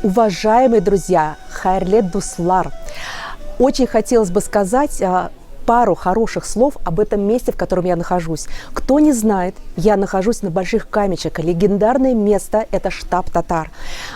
Уважаемые друзья, хайрле дуслар, очень хотелось бы сказать пару хороших слов об этом месте, в котором я нахожусь. Кто не знает, я нахожусь на Больших Каменчиках. Легендарное место – это штаб татар.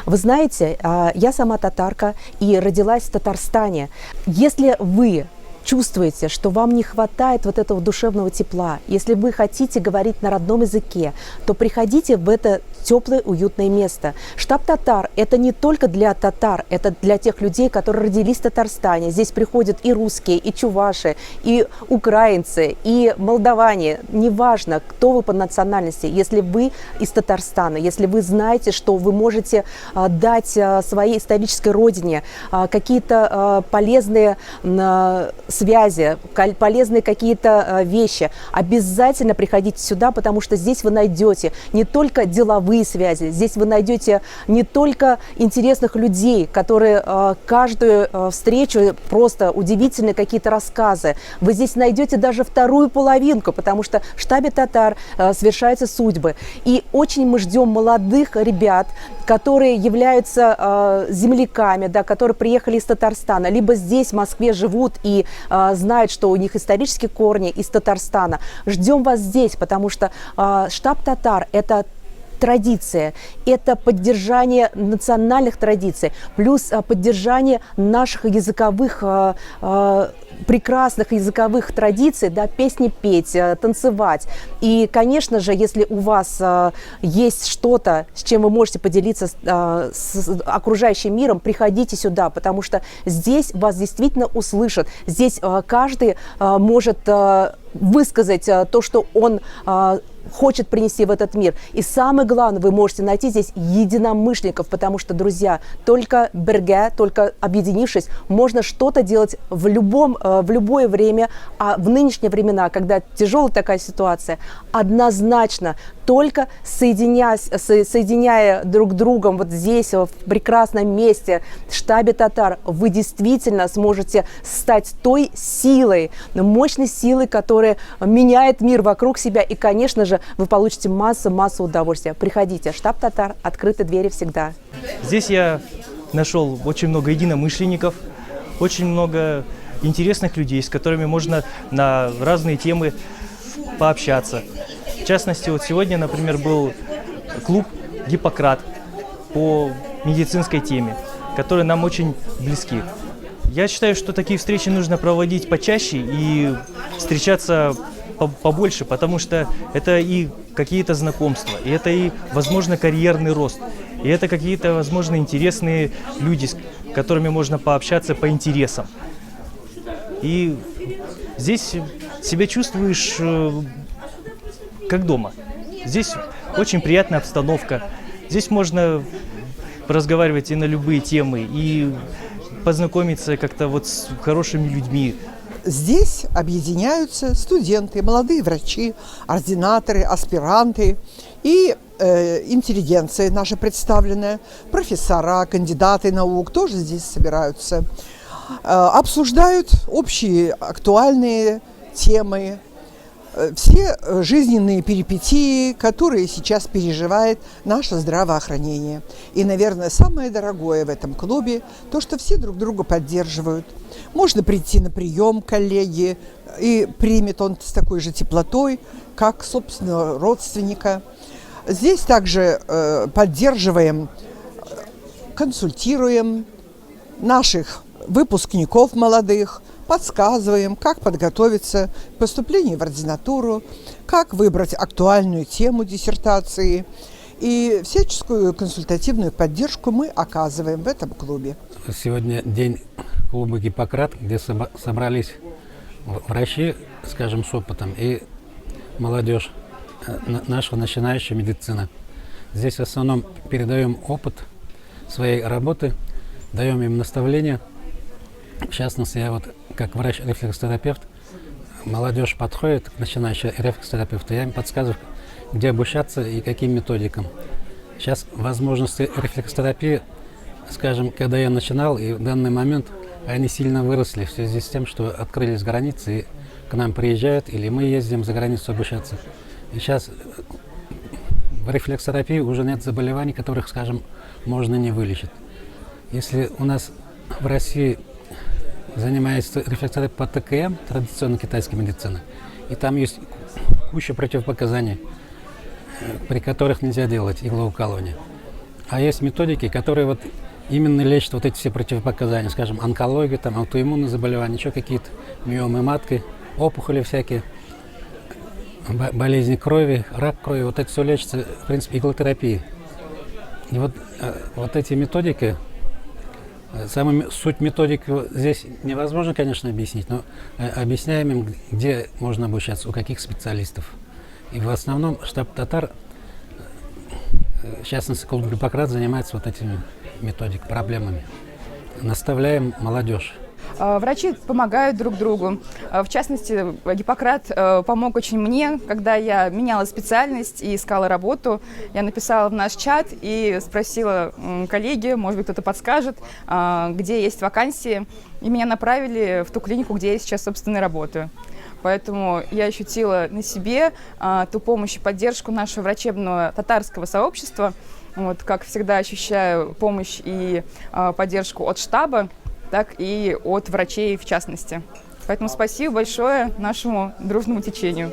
Вы знаете, я сама татарка и родилась в Татарстане. Если вы чувствуете, что вам не хватает вот этого душевного тепла, если вы хотите говорить на родном языке, то приходите в это теплое, уютное место. Штаб татар – это не только для татар, это для тех людей, которые родились в Татарстане. Здесь приходят и русские, и чуваши, и украинцы, и молдаване. Неважно, кто вы по национальности. Если вы из Татарстана, если вы знаете, что вы можете дать своей исторической родине какие-то полезные связи, полезные какие-то вещи, обязательно приходите сюда, потому что здесь вы найдете не только деловые связи, здесь вы найдете не только интересных людей, которые каждую встречу просто удивительные какие-то рассказы. Вы здесь найдете даже вторую половинку, потому что в штабе татар совершаются судьбы. И очень мы ждем молодых ребят, которые являются земляками, да, которые приехали из Татарстана, либо здесь, в Москве, живут и знают, что у них исторические корни из Татарстана. Ждем вас здесь, потому что штаб татар – это традиция, это поддержание национальных традиций, плюс поддержание наших языковых, прекрасных языковых традиций, да, песни петь, танцевать. И, конечно же, если у вас есть что-то, с чем вы можете поделиться с окружающим миром, приходите сюда, потому что здесь вас действительно услышат. Здесь каждый может высказать то, что он хочет принести в этот мир. И самое главное, вы можете найти здесь единомышленников, потому что, друзья, только берге, только объединившись, можно что-то делать в любое время. А в нынешние времена, когда тяжелая такая ситуация, однозначно только соединяя друг другом вот здесь, в прекрасном месте, в штабе татар, вы действительно сможете стать той силой, мощной силой, которая меняет мир вокруг себя. И, конечно же, вы получите массу удовольствия. Приходите. Штаб татар. Открыты двери всегда. Здесь я нашел очень много единомышленников, очень много интересных людей, с которыми можно на разные темы пообщаться. В частности, вот сегодня, например, был клуб «Гиппократ» по медицинской теме, которые нам очень близки. Я считаю, что такие встречи нужно проводить почаще и встречаться побольше, потому что это и какие-то знакомства, и это и, возможно, карьерный рост, и это какие-то, возможно, интересные люди, с которыми можно пообщаться по интересам. И здесь себя чувствуешь как дома. Здесь очень приятная обстановка. Здесь можно разговаривать и на любые темы, и познакомиться как-то вот с хорошими людьми. Здесь объединяются студенты, молодые врачи, ординаторы, аспиранты и интеллигенция наша представленная, профессора, кандидаты наук тоже здесь собираются, обсуждают общие актуальные темы, все жизненные перипетии, которые сейчас переживает наше здравоохранение. И, наверное, самое дорогое в этом клубе – то, что все друг друга поддерживают. Можно прийти на прием к коллеге, и примет он с такой же теплотой, как, собственно, родственника. Здесь также поддерживаем, консультируем наших выпускников молодых, подсказываем, как подготовиться к поступлению в ординатуру, как выбрать актуальную тему диссертации. И всяческую консультативную поддержку мы оказываем в этом клубе. Сегодня день клуба «Гиппократ», где собрались врачи, скажем, с опытом, и молодежь, наша начинающая медицина. Здесь в основном передаем опыт своей работы, даем им наставления. В частности, я вот как врач-рефлексотерапевт, молодежь подходит к начинающему рефлексотерапевту, я им подсказываю, где обучаться и каким методикам. Сейчас возможности рефлексотерапии, скажем, когда я начинал, и в данный момент они сильно выросли в связи с тем, что открылись границы, и к нам приезжают, или мы ездим за границу обучаться. И сейчас в рефлексотерапии уже нет заболеваний, которых, скажем, можно не вылечить. Если у нас в России занимается рефрактория по ТКМ, традиционной китайской медицины, и там есть куча противопоказаний, при которых нельзя делать иглоукалывание. А есть методики, которые вот именно лечат вот эти все противопоказания, скажем, онкология, там, аутоиммунные заболевания, еще какие-то миомы матки, опухоли всякие, болезни крови, рак крови, вот это все лечится, в принципе, иглотерапией. И вот эти методики, суть методики здесь невозможно, конечно, объяснить, но объясняем им, где можно обучаться, у каких специалистов. И в основном штаб татар, в частности, клуб Гиппократ, занимается вот этими методиками, проблемами. Наставляем молодежь. Врачи помогают друг другу. В частности, Гиппократ помог очень мне, когда я меняла специальность и искала работу. Я написала в наш чат и спросила коллеги, может быть, кто-то подскажет, где есть вакансии. И меня направили в ту клинику, где я сейчас, собственно, и работаю. Поэтому я ощутила на себе ту помощь и поддержку нашего врачебного татарского сообщества. Вот, как всегда, ощущаю помощь и поддержку от штаба, так и от врачей в частности. Поэтому спасибо большое нашему дружному течению.